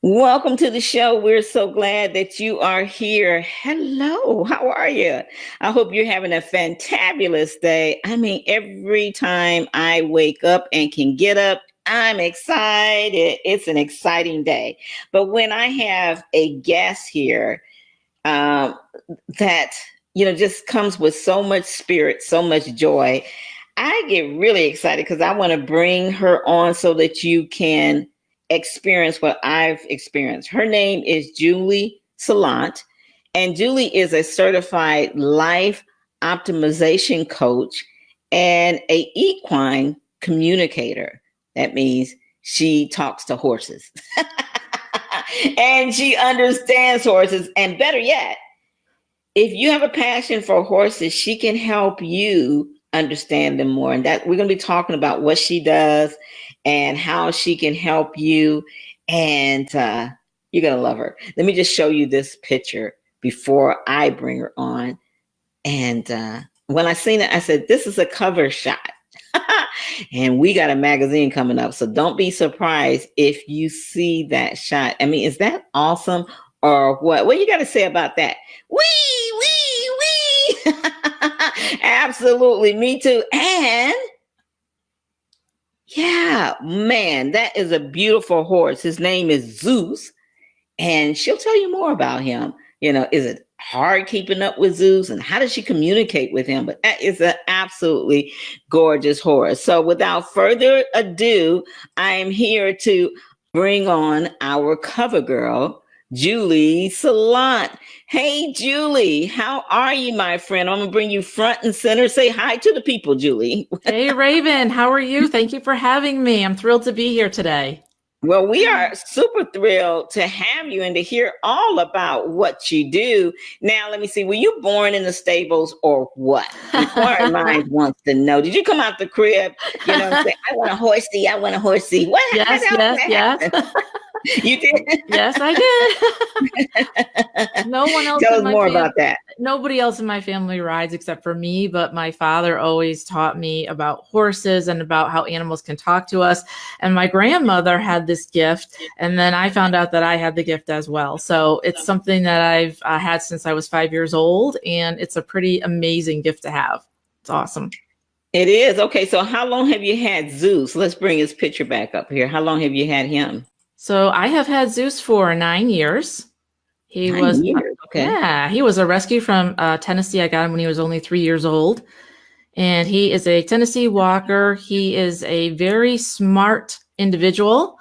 Welcome to the show. We're so glad that you are here. Hello, how are you? I hope you're having a fantabulous day. I mean, every time I wake up and can get up, I'm excited. It's an exciting day. But when I have a guest here um, that, just comes with so much spirit, so much joy, I get really excited because I want to bring her on so that you can experience what I've experienced. Her name is Julie Saillant, and Julie is a certified life optimization coach and a equine communicator. That means she talks to horses and she understands horses. And better yet, if you have a passion for horses, she can help you understand them more. And that we're going to be talking about what she does and how she can help you. And you're going to love her. Let me just show you this picture before I bring her on. And when I seen it, I said, this is a cover shot. And we got a magazine coming up. So don't be surprised if you see that shot. I mean, is that awesome or what? What you got to say about that? Wee. Absolutely. Me too. And yeah, man, that is a beautiful horse. His name is Zeus. And she'll tell you more about him. Is it hard keeping up with Zeus and how does she communicate with him? But that is an absolutely gorgeous horse. So without further ado, I am here to bring on our cover girl, Julie Saillant. Hey, Julie, how are you, my friend? I'm going to bring you front and center. Say hi to the people, Julie. Hey, Raven, how are you? Thank you for having me. I'm thrilled to be here today. Well, we are super thrilled to have you and to hear all about what you do. Now, let me see. Were you born in the stables or what? Inquiring Minds wants to know. Did you come out the crib, say, I want a horsey, I want a horsey. What happened? Yes. You did? Yes, I did. No one else. Tell us more about that. Nobody else in my family rides except for me, but my father always taught me about horses and about how animals can talk to us. And my grandmother had this gift, and then I found out that I had the gift as well. So it's something that I've had since I was 5 years old, and it's a pretty amazing gift to have. It's awesome. It is. Okay, so how long have you had Zeus? Let's bring his picture back up here. How long have you had him? So I have had Zeus for 9 years. He was a rescue from Tennessee. I got him when he was only 3 years old. And he is a Tennessee walker. He is a very smart individual.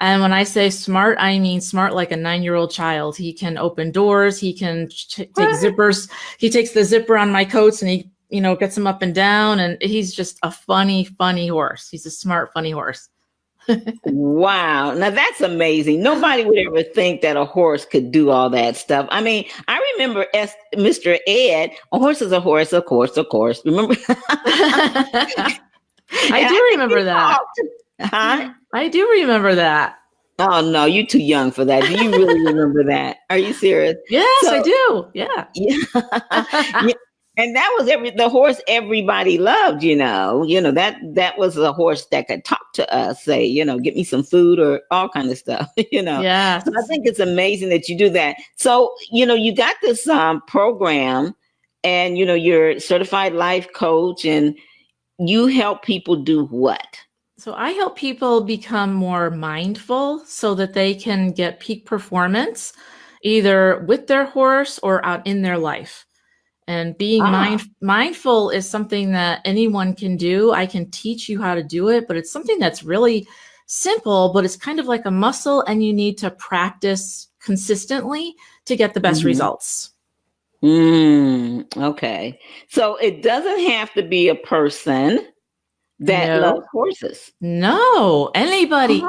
And when I say smart, I mean smart like a 9-year-old child. He can open doors. He can take zippers. He takes the zipper on my coats and he, gets them up and down. And he's just a funny horse. He's a smart, funny horse. Wow. Now that's amazing. Nobody would ever think that a horse could do all that stuff. I mean, I remember Mr. Ed, a horse is a horse, of course. Remember? I do remember that. Huh? I do remember that. Oh, no, you're too young for that. Do you really remember that? Are you serious? Yes, I do. Yeah. Yeah. And that was the horse everybody loved, that was a horse that could talk to us, say, get me some food or all kind of stuff, Yeah. So I think it's amazing that you do that. So, you got this program and, you're certified life coach and you help people do what? So I help people become more mindful so that they can get peak performance either with their horse or out in their life. And being mindful is something that anyone can do. I can teach you how to do it, but it's something that's really simple, but it's kind of like a muscle and you need to practice consistently to get the best results. Okay. So it doesn't have to be a person that loves horses. No, anybody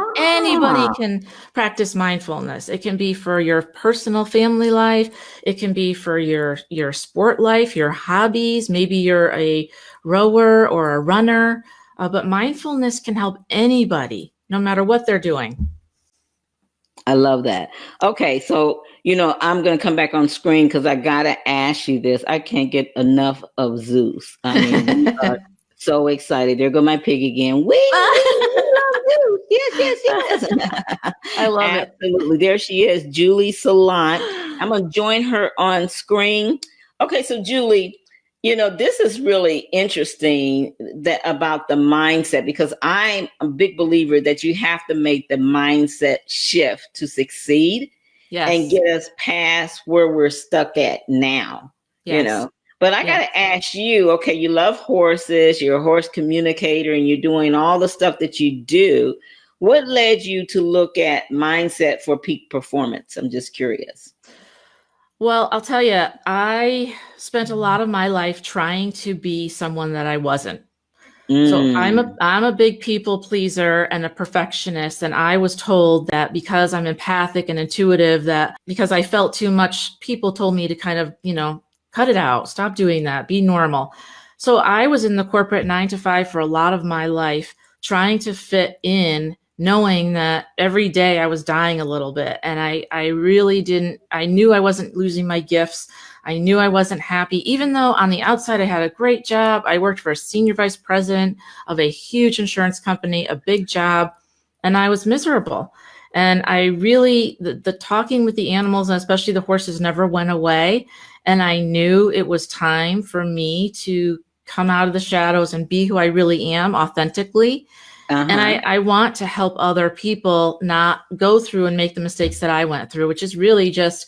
can practice mindfulness. It can be for your personal family life. It can be for your sport life, your hobbies. Maybe you're a rower or a runner, but mindfulness can help anybody, no matter what they're doing. I love that. Okay, so, I'm going to come back on screen because I got to ask you this. I can't get enough of Zeus. I mean, so excited. There go my pig again. We love too. Yes, yes. I love it. Absolutely. There she is, Julie Saillant. I'm going to join her on screen. Okay, so Julie, this is really interesting that about the mindset, because I'm a big believer that you have to make the mindset shift to succeed and Yes. get us past where we're stuck at now, Yes. But I got Yes. to ask you, okay, you love horses, you're a horse communicator, and you're doing all the stuff that you do. What led you to look at mindset for peak performance? I'm just curious. Well, I'll tell you, I spent a lot of my life trying to be someone that I wasn't. So I'm a big people pleaser and a perfectionist. And I was told that because I'm empathic and intuitive, that because I felt too much, people told me to kind of, cut it out, stop doing that, be normal. So I was in the corporate 9 to 5 for a lot of my life, trying to fit in, knowing that every day I was dying a little bit. And I really didn't, I knew I wasn't losing my gifts. I knew I wasn't happy, even though on the outside I had a great job. I worked for a senior vice president of a huge insurance company, a big job, and I was miserable. And I really, the talking with the animals, and especially the horses, never went away. And I knew it was time for me to come out of the shadows and be who I really am authentically. And I want to help other people not go through and make the mistakes that I went through, which is really just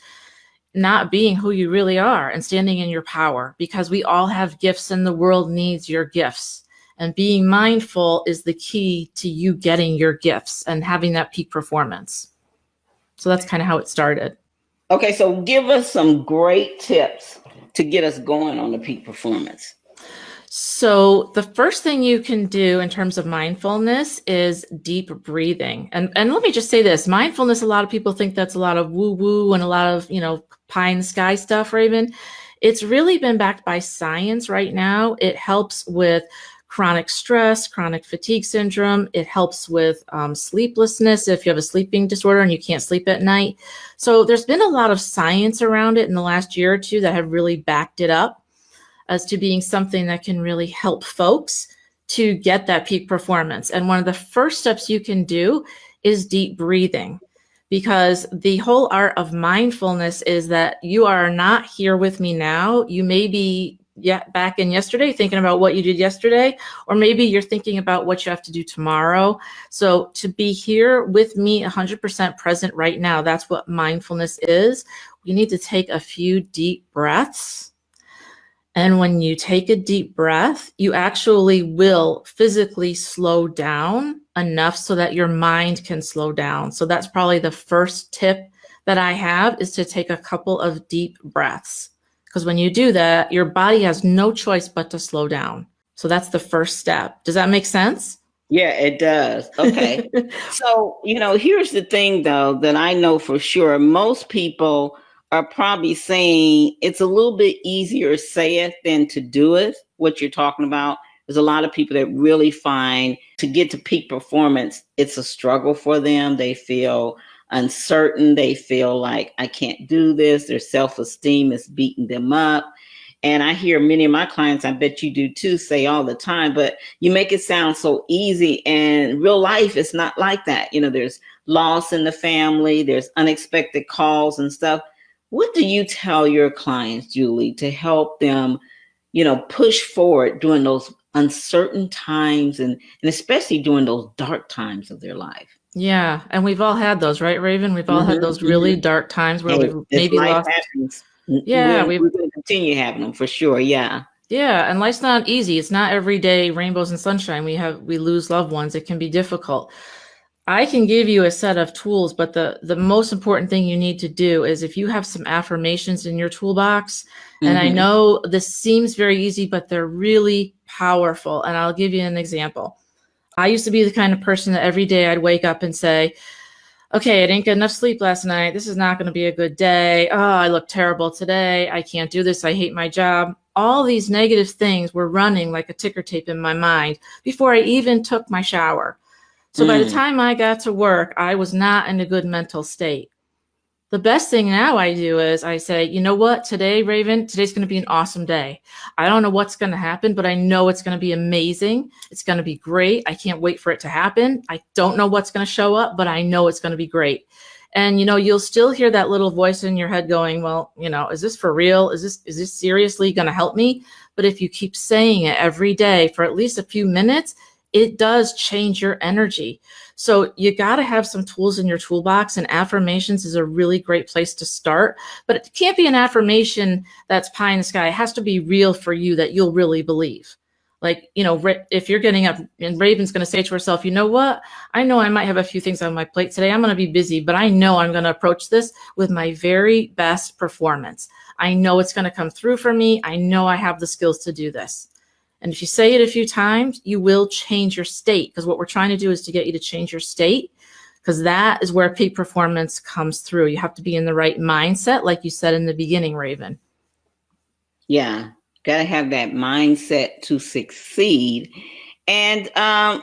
not being who you really are and standing in your power, because we all have gifts and the world needs your gifts. And being mindful is the key to you getting your gifts and having that peak performance. So that's kind of how it started. Okay, so give us some great tips to get us going on the peak performance. So the first thing you can do in terms of mindfulness is deep breathing. And let me just say this, mindfulness, a lot of people think that's a lot of woo woo and a lot of, pie in the sky stuff, Raven. It's really been backed by science right now. It helps with chronic stress, chronic fatigue syndrome. It helps with sleeplessness if you have a sleeping disorder and you can't sleep at night. So there's been a lot of science around it in the last year or two that have really backed it up as to being something that can really help folks to get that peak performance. And one of the first steps you can do is deep breathing, because the whole art of mindfulness is that you are not here with me now. You may be back in yesterday thinking about what you did yesterday, or maybe you're thinking about what you have to do tomorrow. So to be here with me 100% present right now, that's what mindfulness is. We need to take a few deep breaths. And when you take a deep breath, you actually will physically slow down enough so that your mind can slow down. So that's probably the first tip that I have, is to take a couple of deep breaths. Because when you do that, your body has no choice but to slow down. So that's the first step. Does that make sense? Yeah, it does. Okay. So, here's the thing, though, that I know for sure. Most people are probably saying it's a little bit easier to say it than to do it, what you're talking about. There's a lot of people that really find to get to peak performance, it's a struggle for them. They feel uncertain. They feel like, I can't do this. Their self-esteem is beating them up. And I hear many of my clients, I bet you do too, say all the time, but you make it sound so easy. And real life is not like that. There's loss in the family. There's unexpected calls and stuff. What do you tell your clients, Julie, to help them, push forward during those uncertain times and especially during those dark times of their life? Yeah. And we've all had those, right, Raven? We've all had those really dark times where we've maybe lost. Happens. Yeah. We're going to continue having them for sure. Yeah. Yeah. And life's not easy. It's not every day rainbows and sunshine. We lose loved ones. It can be difficult. I can give you a set of tools, but the most important thing you need to do is, if you have some affirmations in your toolbox, and I know this seems very easy, but they're really powerful. And I'll give you an example. I used to be the kind of person that every day I'd wake up and say, okay, I didn't get enough sleep last night. This is not going to be a good day. Oh, I look terrible today. I can't do this. I hate my job. All these negative things were running like a ticker tape in my mind before I even took my shower. So by the time I got to work, I was not in a good mental state. The best thing now I do is I say, you know what, today, Raven, today's going to be an awesome day. I don't know what's going to happen, but I know it's going to be amazing. It's going to be great. I can't wait for it to happen. I don't know what's going to show up, but I know it's going to be great. And, you'll still hear that little voice in your head going, well, is this for real? Is this seriously going to help me? But if you keep saying it every day for at least a few minutes, it does change your energy. So you got to have some tools in your toolbox, and affirmations is a really great place to start. But it can't be an affirmation that's pie in the sky. It has to be real for you, that you'll really believe. Like, if you're getting up and Raven's going to say to herself, you know what? I know I might have a few things on my plate today. I'm going to be busy, but I know I'm going to approach this with my very best performance. I know it's going to come through for me. I know I have the skills to do this. And if you say it a few times, you will change your state, because what we're trying to do is to get you to change your state, because that is where peak performance comes through. You have to be in the right mindset, like you said in the beginning, Raven. Yeah, got to have that mindset to succeed. And I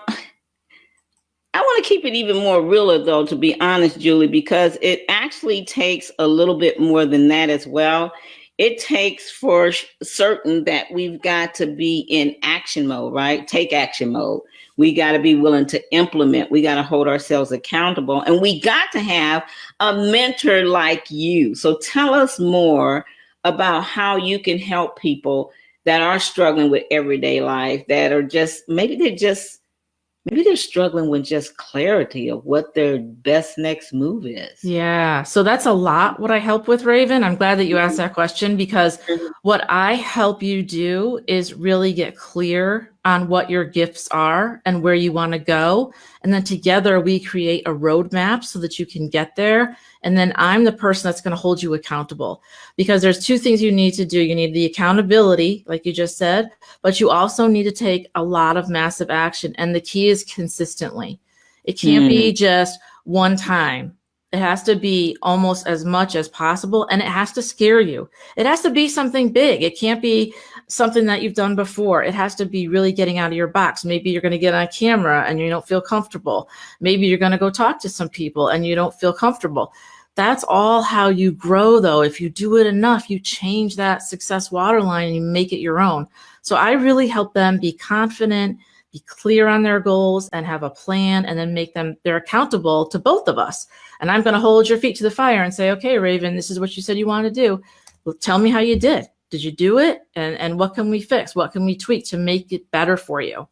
want to keep it even more realer, though, to be honest, Julie, because it actually takes a little bit more than that as well. It takes for certain that we've got to be in action mode, right? Take action mode. We got to be willing to implement. We got to hold ourselves accountable. And we got to have a mentor like you. So tell us more about how you can help people that are struggling with everyday life, that are maybe they're struggling with just clarity of what their best next move is. Yeah. So that's a lot what I help with, Raven. I'm glad that you asked that question, because what I help you do is really get clear on what your gifts are and where you want to go. And then together we create a roadmap so that you can get there. And then I'm the person that's going to hold you accountable, because there's two things you need to do. You need the accountability, like you just said, but you also need to take a lot of massive action. And the key is consistently. It can't be just one time. It has to be almost as much as possible, and it has to scare you. It has to be something big. It can't be something that you've done before. It has to be really getting out of your box. Maybe you're going to get on camera and you don't feel comfortable. Maybe you're going to go talk to some people and you don't feel comfortable. That's all how you grow, though. If you do it enough, you change that success waterline and you make it your own. So I really help them be confident, be clear on their goals, and have a plan, and then they're accountable to both of us. And I'm going to hold your feet to the fire and say, okay, Raven, this is what you said you want to do. Well, tell me how you did. Did you do it? And what can we fix? What can we tweak to make it better for you?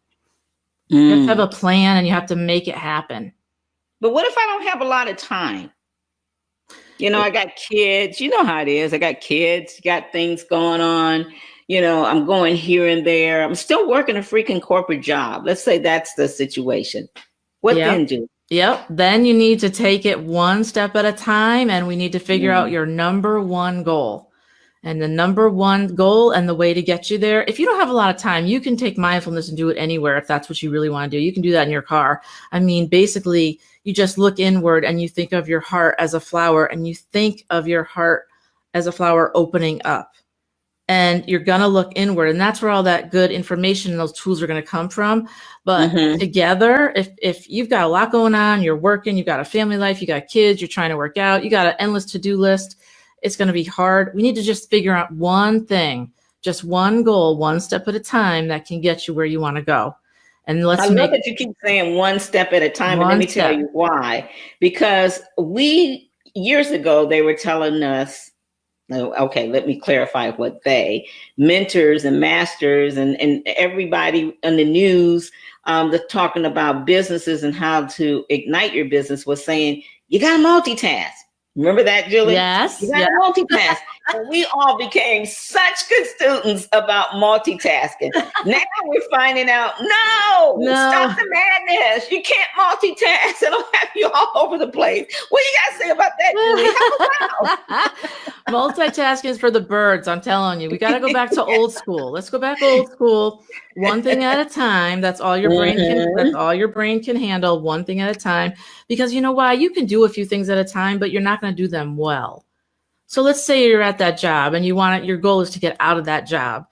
You have to have a plan, and you have to make it happen. But what if I don't have a lot of time? I got kids. You know how it is. I got kids, got things going on. I'm going here and there. I'm still working a freaking corporate job. Let's say that's the situation. What then do? Yep. Then you need to take it one step at a time, and we need to figure out your number one goal. And the number one goal and the way to get you there. If you don't have a lot of time, you can take mindfulness and do it anywhere if that's what you really want to do. You can do that in your car. I mean, basically, you just look inward and you think of your heart as a flower, and you think of your heart as a flower opening up. And you're going to look inward. And that's where all that good information and those tools are going to come from. But together, if you've got a lot going on, you're working, you've got a family life, you got kids, you're trying to work out, you got an endless to-do list, it's going to be hard. We need to just figure out one thing, just one goal, one step at a time that can get you where you want to go. And I love that you keep saying one step at a time. And let me tell you why. Because years ago, they were telling us, okay, let me clarify what mentors and masters and everybody in the news that's talking about businesses and how to ignite your business was saying, you got to multitask. Remember that, Julie? Yes. You got to multitask. And we all became such good students about multitasking. Now we're finding out, no, stop the madness. You can't multitask. It'll have you all over the place. What do you got to say about that, Julie? Multitasking is for the birds. I'm telling you, we got to go back to old school. Let's go back old school. One thing at a time. That's all your brain can. That's all your brain can handle. One thing at a time. Because you know why? You can do a few things at a time, but you're not going to do them well. So let's say you're at that job and your goal is to get out of that job.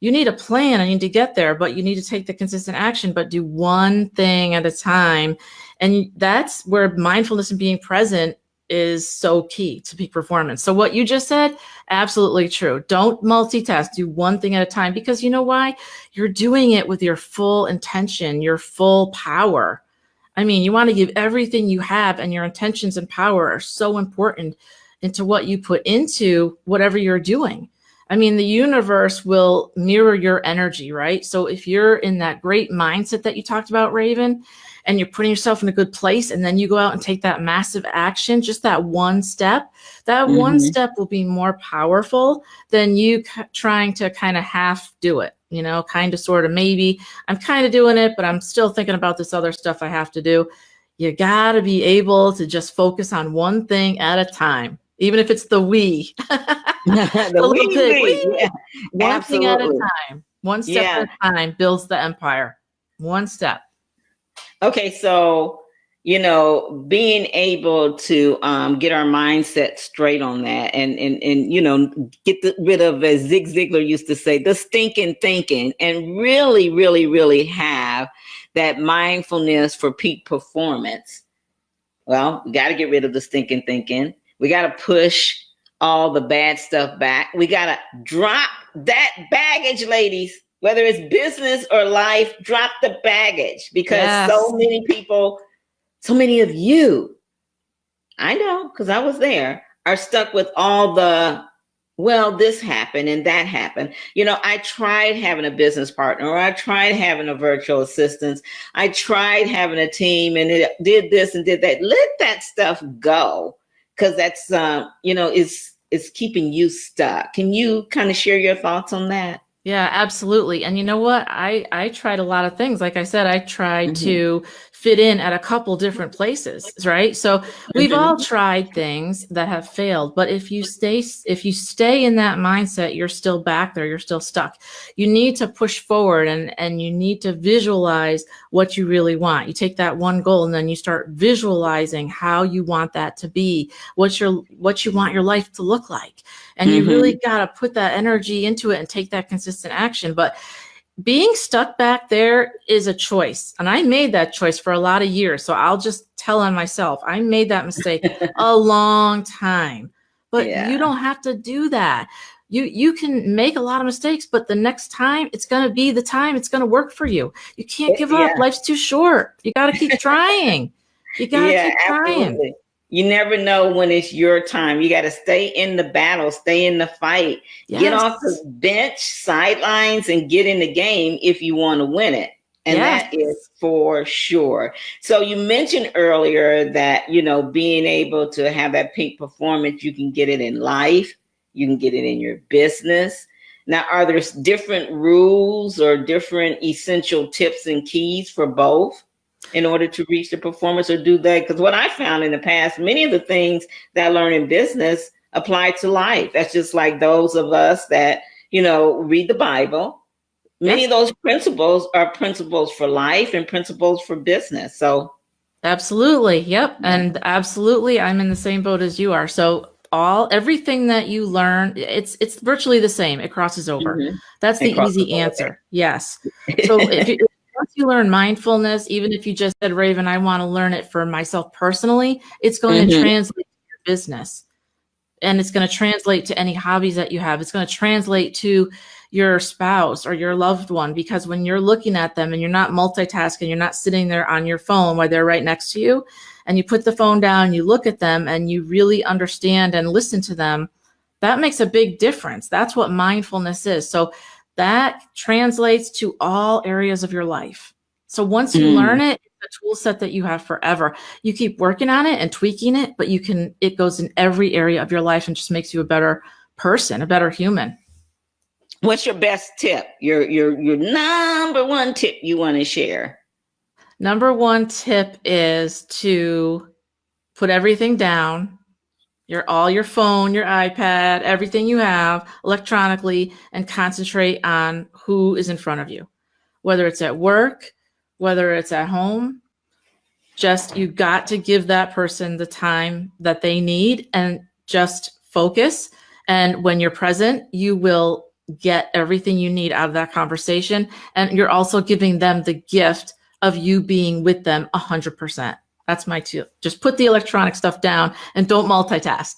You need a plan and you need to get there, but you need to take the consistent action, but do one thing at a time. And that's where mindfulness and being present is so key to peak performance. So what you just said, absolutely true. Don't multitask, do one thing at a time, because you know why? You're doing it with your full intention, your full power. I mean, you want to give everything you have, and your intentions and power are so important into what you put into whatever you're doing. I mean, the universe will mirror your energy, right? So if you're in that great mindset that you talked about, Raven, and you're putting yourself in a good place, and then you go out and take that massive action, just that one step, that one step will be more powerful than you trying to kind of half do it, you know, kind of, sort of, maybe I'm kind of doing it, but I'm still thinking about this other stuff I have to do. You got to be able to just focus on one thing at a time, even if it's the we. The we. Yeah. One Absolutely. thing at a time, one step at a time builds the empire. One step. Okay, so, you know, being able to get our mindset straight on that, and you know, get rid of, as Zig Ziglar used to say, the stinking thinking, and really, really, really have that mindfulness for peak performance. Well, we got to get rid of the stinking thinking. We got to push all the bad stuff back. We got to drop that baggage, ladies. Whether it's business or life, drop the baggage, because so many people, so many of you, I know, because I was there, are stuck with all the, well, this happened and that happened. You know, I tried having a business partner, or I tried having a virtual assistant. I tried having a team, and it did this and did that. Let that stuff go, because that's, you know, it's keeping you stuck. Can you kind of share your thoughts on that? Yeah, absolutely. And you know what? I tried a lot of things. Like I said, I tried to fit in at a couple different places, right? So we've all tried things that have failed, but if you stay in that mindset, you're still back there, you're still stuck. You need to push forward, and you need to visualize what you really want. You take that one goal, and then you start visualizing how you want that to be, what you want your life to look like. And you really got to put that energy into it and take that consistent action. But being stuck back there is a choice. And I made that choice for a lot of years. So I'll just tell on myself, I made that mistake a long time. But you don't have to do that. You can make a lot of mistakes, but the next time, it's going to be the time it's going to work for you. You can't give up. Life's too short. You got to keep trying. You got to keep trying. Absolutely. You never know when it's your time. You got to stay in the battle, stay in the fight, get off the bench, sidelines, and get in the game if you want to win it. And that is for sure. So you mentioned earlier that, you know, being able to have that peak performance, you can get it in life, you can get it in your business. Now, are there different rules or different essential tips and keys for both in order to reach the performance, or do that? Because what I found in the past, many of the things that I learned in business apply to life. That's just like those of us that, you know, read the Bible. Many of those principles are principles for life and principles for business. So absolutely. Yep. And absolutely, I'm in the same boat as you are. So everything that you learn, it's virtually the same. It crosses over. That's the easy answer. Yes. So once you learn mindfulness, even if you just said, Raven, I want to learn it for myself personally, it's going to translate to your business, and it's going to translate to any hobbies that you have. It's going to translate to your spouse or your loved one, because when you're looking at them and you're not multitasking, you're not sitting there on your phone while they're right next to you, and you put the phone down, you look at them and you really understand and listen to them, that makes a big difference. That's what mindfulness is. So that translates to all areas of your life. So once you learn it, it's a tool set that you have forever. You keep working on it and tweaking it, but it goes in every area of your life and just makes you a better person, a better human. What's your best tip? Your number one tip you want to share? Number one tip is to put everything down. All your phone, your iPad, everything you have electronically, and concentrate on who is in front of you, whether it's at work, whether it's at home. Just, you got to give that person the time that they need and just focus. And when you're present, you will get everything you need out of that conversation. And you're also giving them the gift of you being with them 100%. That's my tip. Just put the electronic stuff down and don't multitask.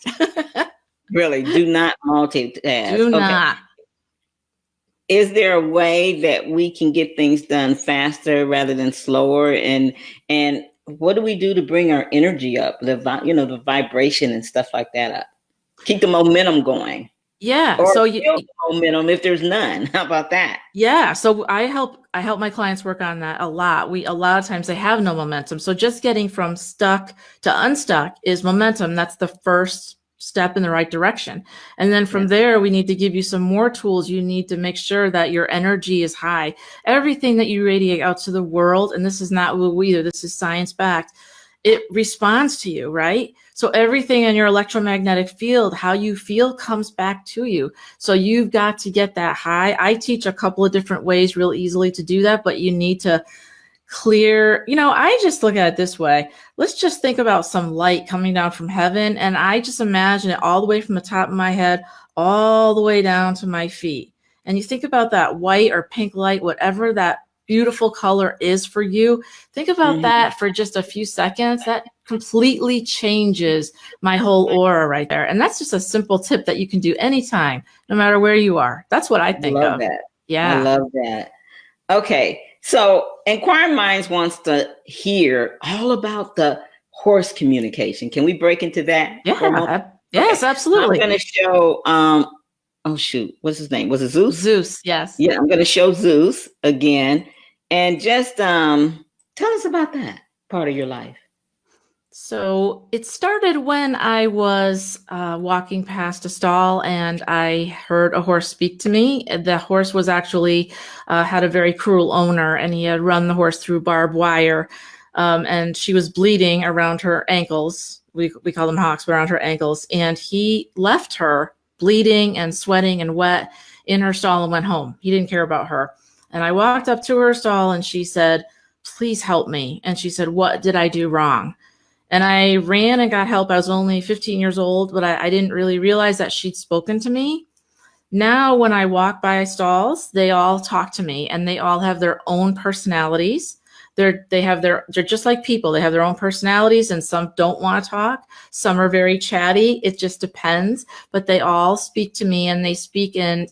Really, do not multitask. Do not. Is there a way that we can get things done faster rather than slower? And what do we do to bring our energy up? The vibration and stuff like that up. Keep the momentum going. Yeah. Or So momentum if there's none. How about that? Yeah. So I help my clients work on that a lot. A lot of times they have no momentum. So just getting from stuck to unstuck is momentum. That's the first step in the right direction. And then from there, we need to give you some more tools. You need to make sure that your energy is high. Everything that you radiate out to the world, and this is not woo either, this is science backed, it responds to you, right? So everything in your electromagnetic field, how you feel comes back to you. So you've got to get that high. I teach a couple of different ways real easily to do that, but you need to clear, I just look at it this way. Let's just think about some light coming down from heaven. And I just imagine it all the way from the top of my head, all the way down to my feet. And you think about that white or pink light, whatever that beautiful color is for you. Think about that for just a few seconds. That completely changes my whole aura right there. And that's just a simple tip that you can do anytime, no matter where you are. That's what I think love of. That. Yeah. I love that. Okay. So Inquiring Minds wants to hear all about the horse communication. Can we break into that? Yeah. Yes, absolutely. I'm going to show, oh shoot, what's his name? Was it Zeus? Zeus, yes. Yeah, I'm going to show Zeus again. And just tell us about that part of your life. So it started when I was walking past a stall and I heard a horse speak to me. The horse was actually had a very cruel owner, and he had run the horse through barbed wire, and she was bleeding around her ankles. We call them hocks, but around her ankles. And he left her bleeding and sweating and wet in her stall and went home. He didn't care about her. And I walked up to her stall and she said, "Please help me." And she said, "What did I do wrong?" And I ran and got help. I was only 15 years old, but I didn't really realize that she'd spoken to me. Now, when I walk by stalls, they all talk to me, and they all have their own personalities. They're just like people. They have their own personalities, and some don't want to talk. Some are very chatty. It just depends. But they all speak to me, and they speak in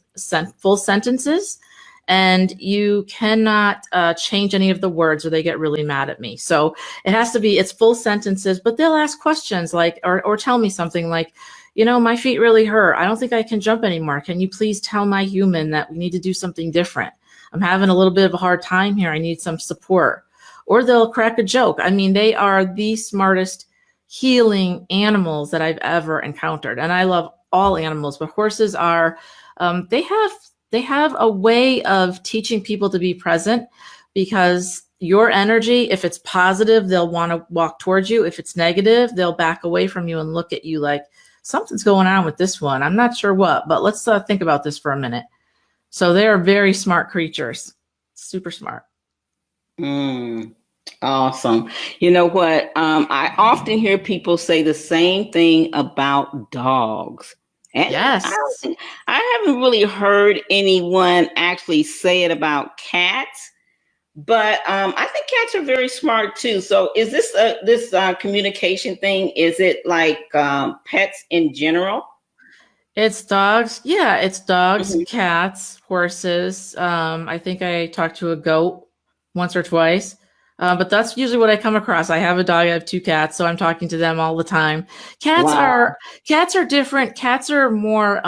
full sentences. And you cannot change any of the words or they get really mad at me. So it's full sentences, but they'll ask questions like, or tell me something like, my feet really hurt. I don't think I can jump anymore. Can you please tell my human that we need to do something different? I'm having a little bit of a hard time here. I need some support. Or they'll crack a joke. I mean, they are the smartest healing animals that I've ever encountered. And I love all animals, but horses are, they have a way of teaching people to be present, because your energy, if it's positive, they'll want to walk towards you. If it's negative, they'll back away from you and look at you like, something's going on with this one. I'm not sure what, but let's think about this for a minute. So they are very smart creatures, super smart. Awesome. You know what? I often hear people say the same thing about dogs. And yes. I haven't really heard anyone actually say it about cats, but I think cats are very smart too. So is this communication thing, is it like pets in general? It's dogs. Yeah, it's dogs, cats, horses. I think I talked to a goat once or twice. But that's usually what I come across. I have a dog, I have 2 cats, so I'm talking to them all the time. Cats are different. Cats are more,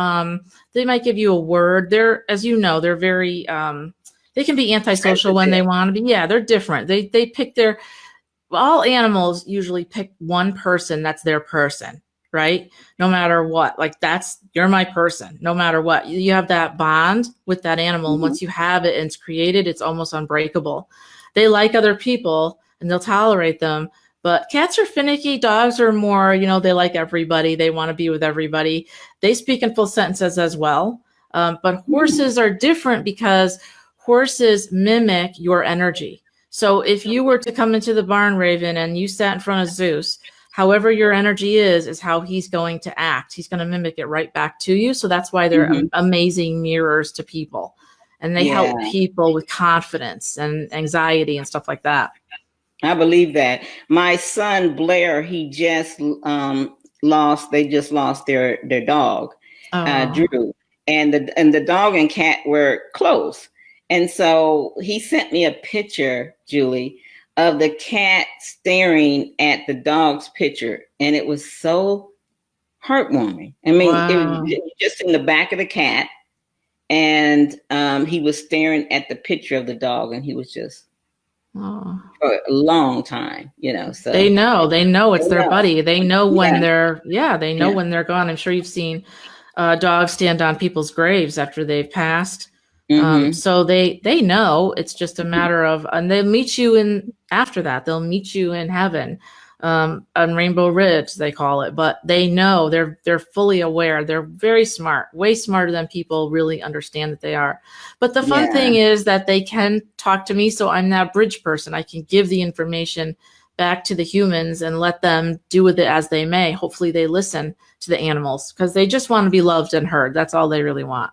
they might give you a word. They're, as you know, they're very, they can be antisocial when they want to be. Yeah, they're different. They pick all animals usually pick one person that's their person, right? No matter what, like you're my person, no matter what. You have that bond with that animal. And once you have it and it's created, it's almost unbreakable. They like other people and they'll tolerate them, but cats are finicky. Dogs are more, they like everybody. They want to be with everybody. They speak in full sentences as well. But horses are different because horses mimic your energy. So if you were to come into the barn, Raven, and you sat in front of Zeus, however your energy is how he's going to act. He's going to mimic it right back to you. So that's why they're amazing mirrors to people. And they help people with confidence and anxiety and stuff like that. I believe that. My son Blair, he just they just lost their dog, Oh, Drew, and the dog and cat were close. And so he sent me a picture, Julie, of the cat staring at the dog's picture, and it was so heartwarming. I mean, wow. it was just in the back of the cat, and he was staring at the picture of the dog, and he was just Oh. for a long time, They so know. They know they it's their know. buddy. They know when Yeah. they know Yeah. when they're gone. I'm sure you've seen dogs stand on people's graves after they've passed. Mm-hmm. So they know. It's just a matter of, and they'll meet you in after that. They'll meet you in heaven, on Rainbow Ridge, they call it. But they know. They're fully aware. They're very smart, way smarter than people really understand that they are. But the fun Yeah. thing is that they can talk to me, so I'm that bridge person. I can give the information back to the humans and let them do with it as they may. Hopefully they listen to the animals because they just want to be loved and heard. That's all they really want.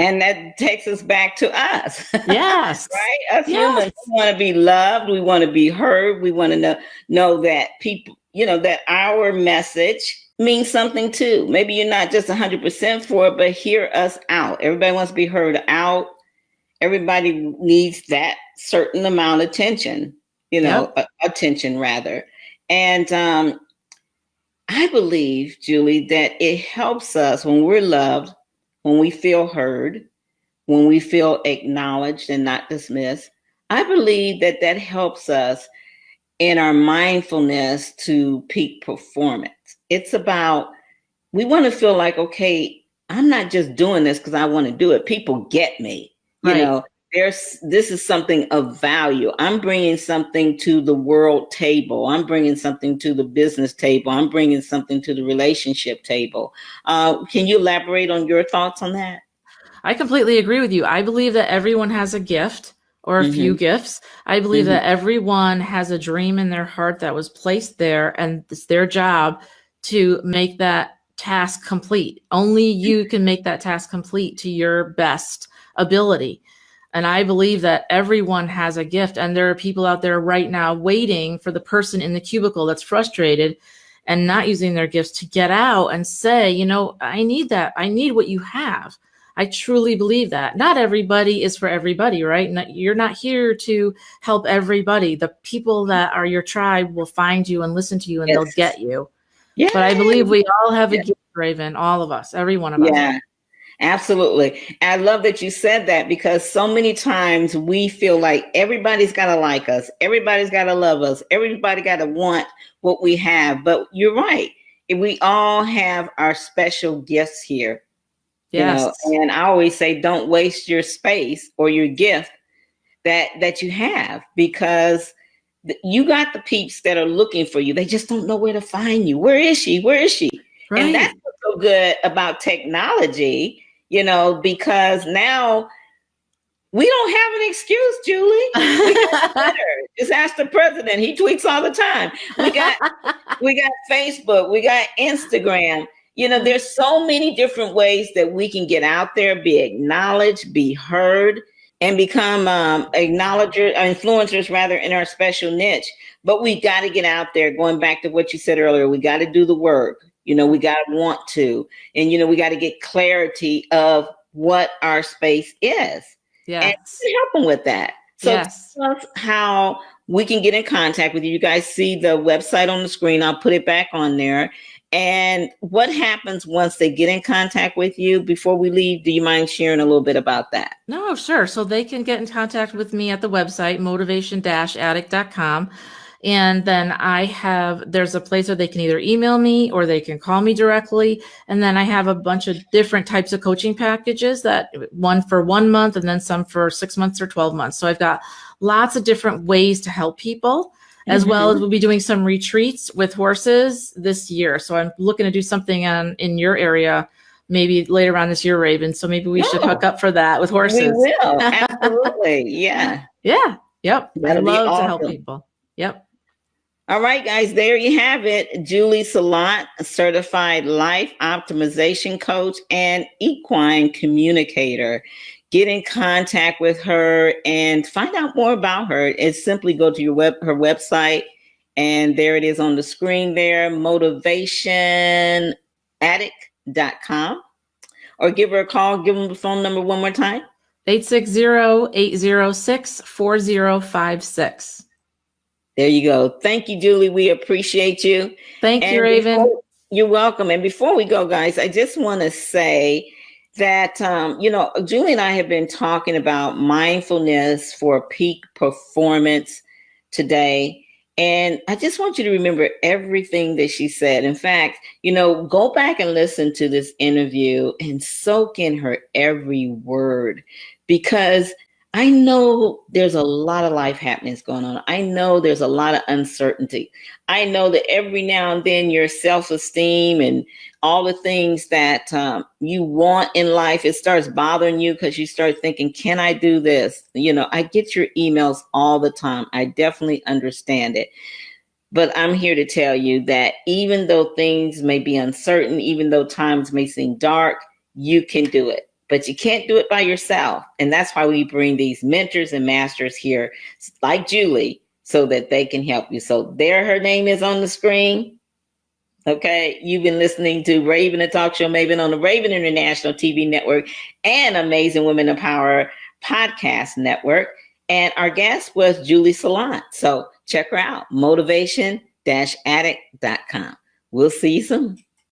And that takes us back to us, Yes. right? Us Yes. humans, we want to be loved. We want to be heard. We want to know that people, that our message means something too. Maybe you're not just 100% for it, but hear us out. Everybody wants to be heard out. Everybody needs that certain amount of attention, Yep. attention rather. And I believe, Julie, that it helps us when we're loved, when we feel heard, when we feel acknowledged and not dismissed. I believe that helps us in our mindfulness to peak performance. It's about, we want to feel like, okay, I'm not just doing this because I want to do it. People get me, Right. this is something of value. I'm bringing something to the world table. I'm bringing something to the business table. I'm bringing something to the relationship table. Can you elaborate on your thoughts on that? I completely agree with you. I believe that everyone has a gift or a few Mm-hmm. gifts. I believe Mm-hmm. that everyone has a dream in their heart that was placed there, and it's their job to make that task complete. Only you can make that task complete to your best ability. And I believe that everyone has a gift, and there are people out there right now waiting for the person in the cubicle that's frustrated and not using their gifts to get out and say, I need that. I need what you have. I truly believe that. Not everybody is for everybody, right? You're not here to help everybody. The people that are your tribe will find you and listen to you, and Yes. they'll get you. Yeah. But I believe we all have a gift, Raven, all of us, every one of us. Yeah. Absolutely. I love that you said that, because so many times we feel like everybody's got to like us. Everybody's got to love us. Everybody got to want what we have. But you're right. We all have our special gifts here, Yes. and I always say, don't waste your space or your gift that you have, because you got the peeps that are looking for you. They just don't know where to find you. Where is she? Where is she? Right. And that's what's so good about technology, because now we don't have an excuse, Julie. We got Twitter. Just ask the president. He tweets all the time. We got Facebook. We got Instagram. There's so many different ways that we can get out there, be acknowledged, be heard, and become influencers rather, in our special niche. But we got to get out there. Going back to what you said earlier, we got to do the work. We got to want to, and we got to get clarity of what our space is. Yes. And help them with that. So yes. Tell us how we can get in contact with you. You guys see the website on the screen. I'll put it back on there. And what happens once they get in contact with you? Before we leave, do you mind sharing a little bit about that? No, sure. So they can get in contact with me at the website, motivation-addict.com. And then there's a place where they can either email me or they can call me directly. And then I have a bunch of different types of coaching packages, that one for 1 month and then some for 6 months or 12 months. So I've got lots of different ways to help people, as well as we'll be doing some retreats with horses this year. So I'm looking to do something in your area maybe later on this year, Raven. So maybe we should hook up for that with horses. We will. Absolutely. Yeah. Yeah. Yep. That'll be awesome. To help people. Yep. All right, guys, there you have it. Julie Saillant, a certified life optimization coach and equine communicator. get in contact with her and find out more about her. It's simply go to her website, and there it is on the screen there, motivationaddict.com. Or give her a call. Give them the phone number one more time. 860-806-4056. There you go. Thank you, Julie. We appreciate you. Thank you, Raven. You're welcome. And before we go, guys, I just want to say that, Julie and I have been talking about mindfulness for peak performance today. And I just want you to remember everything that she said. In fact, go back and listen to this interview and soak in her every word, because I know there's a lot of life happenings going on. I know there's a lot of uncertainty. I know that every now and then your self-esteem and all the things that you want in life, it starts bothering you because you start thinking, can I do this? I get your emails all the time. I definitely understand it. But I'm here to tell you that even though things may be uncertain, even though times may seem dark, you can do it. But you can't do it by yourself. And that's why we bring these mentors and masters here, like Julie, so that they can help you. So there, her name is on the screen. Okay, you've been listening to Raven, a talk show maven on the Raven International TV network and Amazing Women of Power podcast network. And our guest was Julie Saillant. So check her out, motivation-addict.com. We'll see you soon.